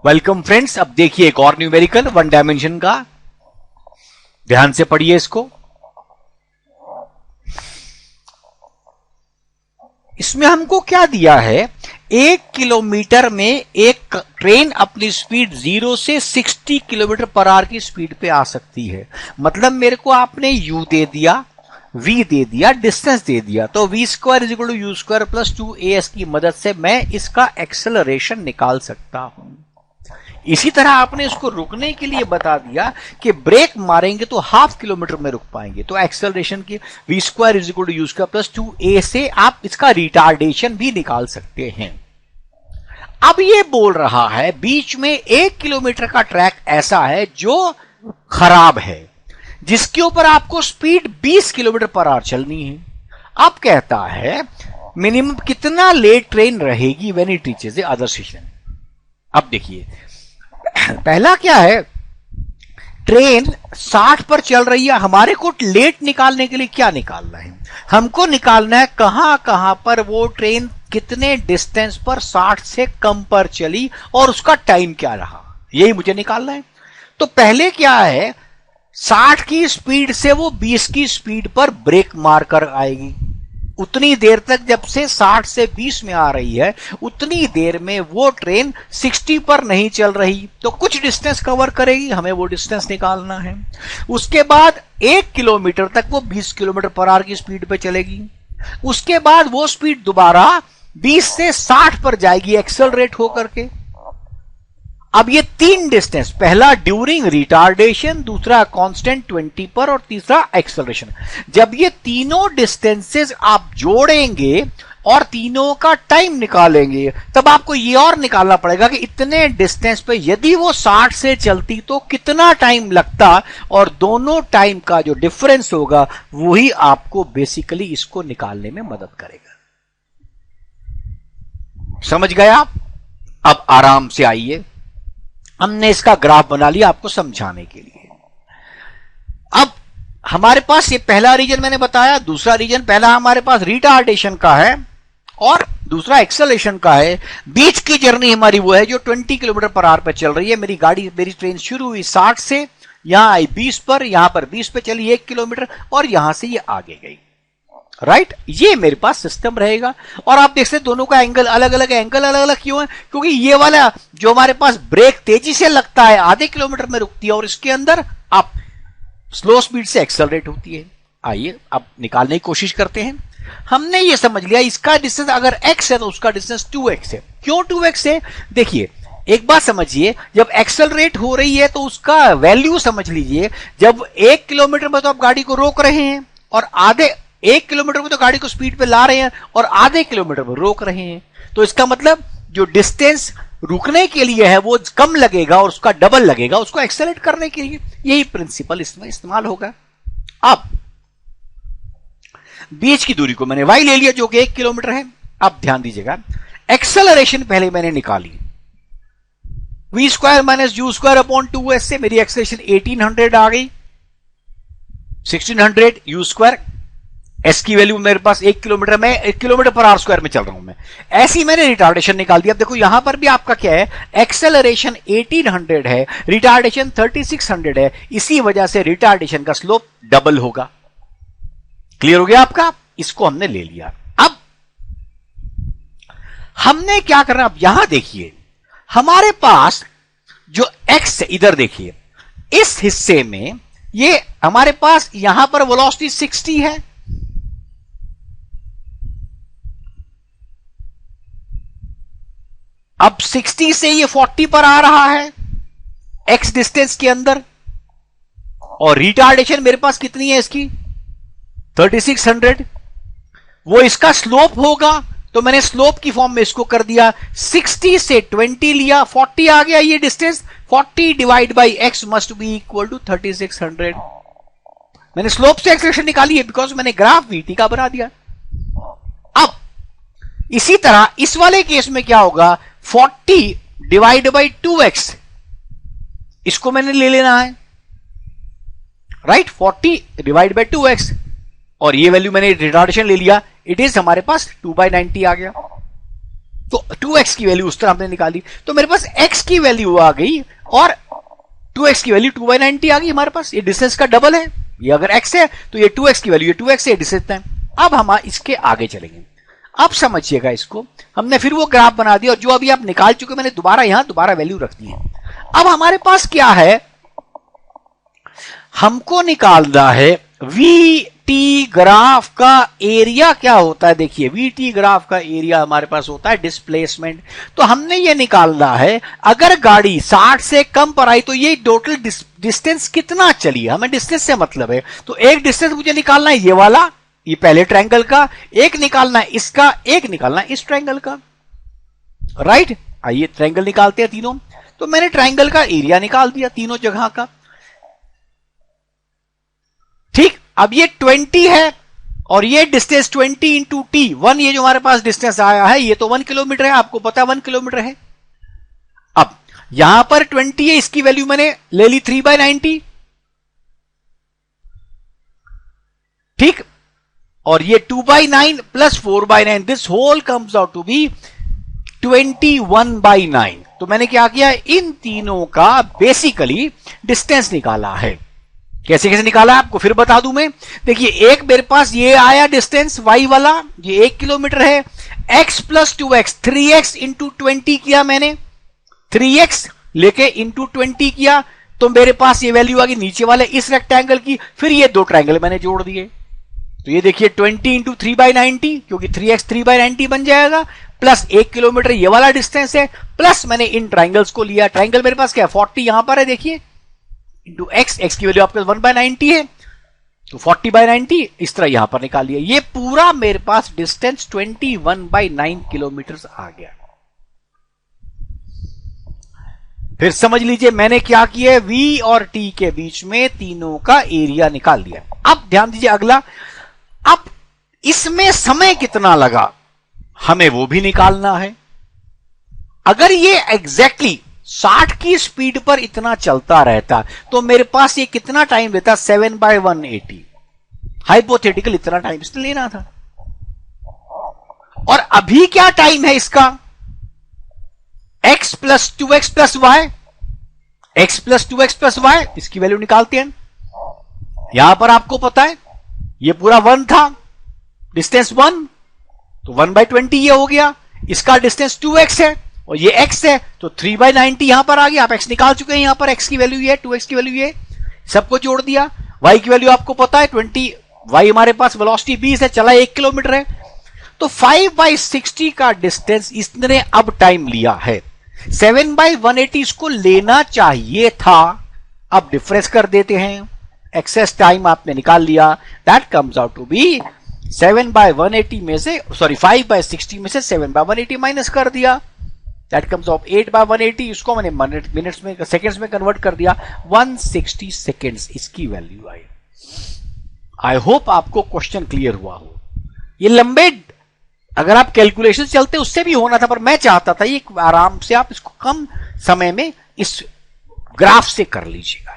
Welcome friends. अब देखिए एक और न्यूमेरिकल वन डायमेंशन का, ध्यान से पढ़िए इसको। इसमें हमको क्या दिया है, 1 किलोमीटर में एक ट्रेन अपनी स्पीड 0 से 60 किलोमीटर पर आवर की स्पीड पे आ सकती है। मतलब मेरे को आपने u दे दिया, v दे दिया, डिस्टेंस दे दिया, तो v square is equal to u square plus 2as की मदद से मैं इसका एक्सेलरेशन निकाल सकता हूं। इसी तरह आपने इसको रुकने के लिए बता दिया कि ब्रेक मारेंगे तो ½ किलोमीटर में रुक पाएंगे, तो एक्सेलरेशन की v square is equal to u square plus 2a से आप इसका रिटार्डेशन भी निकाल सकते हैं। अब ये बोल रहा है बीच में 1 किलोमीटर का ट्रैक ऐसा है जो खराब है, जिसके ऊपर आपको स्पीड 20 किलोमीटर पर आवर चलनी है। अब कहता है मिनिमम कितना लेट ट्रेन रहेगी when it reaches the other station. अब देखिए पहला क्या है, ट्रेन 60 पर चल रही है, हमारे को लेट निकालने के लिए क्या निकालना है, हमको निकालना है कहां पर वो ट्रेन कितने डिस्टेंस पर 60 से कम पर चली और उसका टाइम क्या रहा, यही मुझे निकालना है। तो पहले क्या है, 60 की स्पीड से वो 20 की स्पीड पर ब्रेक मार कर आएगी। उतनी देर तक जब से 60 से 20 में आ रही है, उतनी देर में वो ट्रेन 60 पर नहीं चल रही, तो कुछ डिस्टेंस कवर करेगी, हमें वो डिस्टेंस निकालना है। उसके बाद 1 किलोमीटर तक वो 20 किलोमीटर पर आवर की स्पीड पे चलेगी। उसके बाद वो स्पीड दोबारा 20 से 60 पर जाएगी एक्सेलरेट होकर के। अब ये 3 डिस्टेंस, पहला ड्यूरिंग रिटार्डेशन, दूसरा कांस्टेंट 20 पर और तीसरा एक्सेलरेशन, जब ये तीनों डिस्टेंसेस आप जोड़ेंगे और तीनों का टाइम निकालेंगे, तब आपको ये और निकालना पड़ेगा कि इतने डिस्टेंस पे यदि वो 60 से चलती तो कितना टाइम लगता, और दोनों टाइम का जो डिफरेंस होगा वही आपको बेसिकली इसको निकालने में मदद करेगा। समझ गए आप? अब आराम से आइए, हमने इसका ग्राफ बना लिया आपको समझाने के लिए। अब हमारे पास ये पहला रीजन मैंने बताया, दूसरा रीजन, पहला हमारे पास रिटार्डेशन का है और दूसरा एक्सेलरेशन का है। बीच की जर्नी हमारी वो है जो 20 किलोमीटर पर आवर पे चल रही है। मेरी ट्रेन शुरू हुई 60 से, यहां आई 20 पर, यहां पर 20 पे चली 1 किलोमीटर और यहां से ये आगे गई। राइट, ये मेरे पास सिस्टम रहेगा। और आप देख सकते दोनों का एंगल अलग अलग है। एंगल अलग अलग क्यों है? क्योंकि ये वाला जो हमारे पास ब्रेक तेजी से लगता है आधे किलोमीटर में रुकती है, और इसके अंदर आप स्लो स्पीड से एक्सेलरेट होती है। आइए अब निकालने की कोशिश करते हैं। हमने ये समझ लिया इसका डिस्टेंस अगर x है तो उसका डिस्टेंस 2x है। क्यों 2x है? देखिए एक बात समझिए, जब एक्सेलरेट हो रही है तो उसका वैल्यू समझ लीजिए। जब 1 किलोमीटर में तो आप गाड़ी को रोक रहे हैं और आधे 1 किलोमीटर में तो गाड़ी को स्पीड पे ला रहे हैं और आधे किलोमीटर में रोक रहे हैं, तो इसका मतलब जो डिस्टेंस रुकने के लिए है वो कम लगेगा और उसका डबल लगेगा उसको एक्सेलरेट करने के लिए। यही प्रिंसिपल इसमें इस्तेमाल होगा। अब बीच की दूरी को मैंने y ले लिया जो कि 1 किलोमीटर है। अब ध्यान दीजिएगा, एक्सेलरेशन पहले मैंने निकाली, v square minus you square upon 2s से मेरी एक्सेलरेशन 1800 आ गई। 1600 यू स्क्वायर, एस की वैल्यू मेरे पास 1 किलोमीटर में 1 किलोमीटर पर आवर स्क्वायर में चल रहा हूं मैं। ऐसी मैंने रिटार्डेशन निकाल दिया। अब देखो यहां पर भी आपका क्या है, एक्सेलरेशन 1800 है, रिटार्डेशन 3600 है, इसी वजह से रिटार्डेशन का स्लोप डबल होगा। क्लियर हो गया आपका? इसको हमने ले लिया। अब हमने क्या करना, अब यहां देखिए हमारे पास जो एक्स है, इधर देखिए इस हिस्से में ये हमारे पास यहां पर वेलोसिटी 60 है, अब 60 से ये 40 पर आ रहा है x डिस्टेंस के अंदर, और रिटार्डेशन मेरे पास कितनी है इसकी 3600। वो इसका स्लोप होगा, तो मैंने स्लोप की फॉर्म में इसको कर दिया, 60 से 20 लिया, 40 आ गया ये distance, 40 divide by x must be equal to 3600। मैंने स्लोप से एक्सेलरेशन निकाली है बिकॉज मैंने ग्राफ vt का बना दिया। अब इसी तरह इस वाले केस में क्या होगा, 40 डिवाइड बाई 2x, इसको मैंने ले लेना है। राइट, 40 डिवाइड बाई 2x, और ये वैल्यू मैंने रिटार्डेशन ले लिया, इट इज हमारे पास 2/90 आ गया। तो 2x की वैल्यू उस तरह हमने निकाली, तो मेरे पास x की वैल्यू आ गई और 2x की वैल्यू 2/90 आ गई हमारे पास। ये डिस्टेंस का डबल है, ये अगर x है तो ये 2x की वैल्यू, ये 2x है, डिस्टेंस है। अब हम इसके आगे चलेंगे। अब समझिएगा इसको, हमने फिर वो ग्राफ बना दिया और जो अभी आप निकाल चुके मैंने दोबारा वैल्यू रख दी है। अब हमारे पास क्या है, हमको निकालना है वीटी ग्राफ का एरिया क्या होता है। देखिए वीटी ग्राफ का एरिया हमारे पास होता है डिस्प्लेसमेंट। तो हमने ये निकालना है अगर गाड़ी 60 से कम पर आई तो ये टोटल डिस्टेंस कितना चली है, हमें डिस्टेंस से मतलब है। तो एक डिस्टेंस मुझे निकालना है ये वाला, ये पहले ट्रायंगल का, एक निकालना है इसका, एक निकालना है इस ट्रायंगल का, राइट। आइए ट्रायंगल निकालते हैं तीनों। तो मैंने ट्रायंगल का एरिया निकाल दिया तीनों जगह का, ठीक। अब ये 20 है और ये डिस्टेंस 20 इंटू टी 1, ये जो हमारे पास डिस्टेंस आया है ये तो 1 किलोमीटर है, आपको पता है 1 किलोमीटर है। अब यहां पर 20 है, इसकी वैल्यू मैंने ले ली 3/90, ठीक। और ये 2/9 plus 4/9, this whole comes out to be 21/9। तो मैंने क्या किया, इन तीनों का बेसिकली डिस्टेंस निकाला है। कैसे कैसे निकाला आपको फिर बता दूं मैं। देखिए एक मेरे पास ये आया डिस्टेंस y वाला, ये 1 किलोमीटर है, x plus 2x 3x into 20 किया मैंने, 3x लेके इंटू 20 किया तो मेरे पास ये वैल्यू आ गई नीचे वाले इस रेक्टेंगल की। फिर ये दो ट्रायंगल मैंने जोड़ दिए, तो ये देखिए 20 इंटू 3/90, क्योंकि 3x 3/90 बन जाएगा, प्लस 1 किलोमीटर ये वाला डिस्टेंस है, प्लस मैंने इन ट्रायंगल्स को लिया। ट्रायंगल मेरे पास क्या है 40 यहां पर है, देखिए इंटू x की वैल्यू आपके 1/90 है, तो 40/90 इस तरह यहां पर निकाल लिया। ये पूरा मेरे पास डिस्टेंस 21/9 किलोमीटर आ गया। फिर समझ लीजिए मैंने क्या किया, v और t के बीच में तीनों का एरिया निकाल लिया। अब ध्यान दीजिए अगला, अब इसमें समय कितना लगा हमें वो भी निकालना है। अगर ये एग्जैक्टली 60 की स्पीड पर इतना चलता रहता तो मेरे पास ये कितना टाइम लेता, 7/180। हाइपोथेटिकल इतना टाइम इसने लेना था। और अभी क्या टाइम है इसका, x plus 2x plus y, x plus 2x plus y, इसकी वैल्यू निकालते हैं। यहां पर आपको पता है ये पूरा 1 था, डिस्टेंस 1, तो 1/20 ये हो गया। इसका डिस्टेंस 2x है और ये x है, तो 3/90 यहां पर आ गया। आप x निकाल चुके हैं, यहां पर x की वैल्यू ये, 2x की वैल्यू ये, सबको जोड़ दिया। y की वैल्यू आपको पता है 20, y हमारे पास वेलोसिटी 20 है, चला 1 किलोमीटर है, तो 5/60 का डिस्टेंस इसने अब टाइम लिया है। 7/180 इसको लेना चाहिए था, अब डिफरेंस कर देते हैं, एक्सेस टाइम आपने निकाल लिया, that comes out to be 7/180 में से, सॉरी 5/60 में से 7/180 माइनस कर दिया, दैट कम्स ऑफ 8/180। इसको मैंने मिनट्स में, सेकंड्स में कन्वर्ट कर दिया, 160 सेकंड्स इसकी वैल्यू आई। आई होप आपको क्वेश्चन क्लियर हुआ हो। ये लंबे अगर आप कैलकुलेशन चलते उससे भी होना था, पर मैं चाहता था ये आराम से आप इसको कम समय में इस ग्राफ से कर लीजिएगा।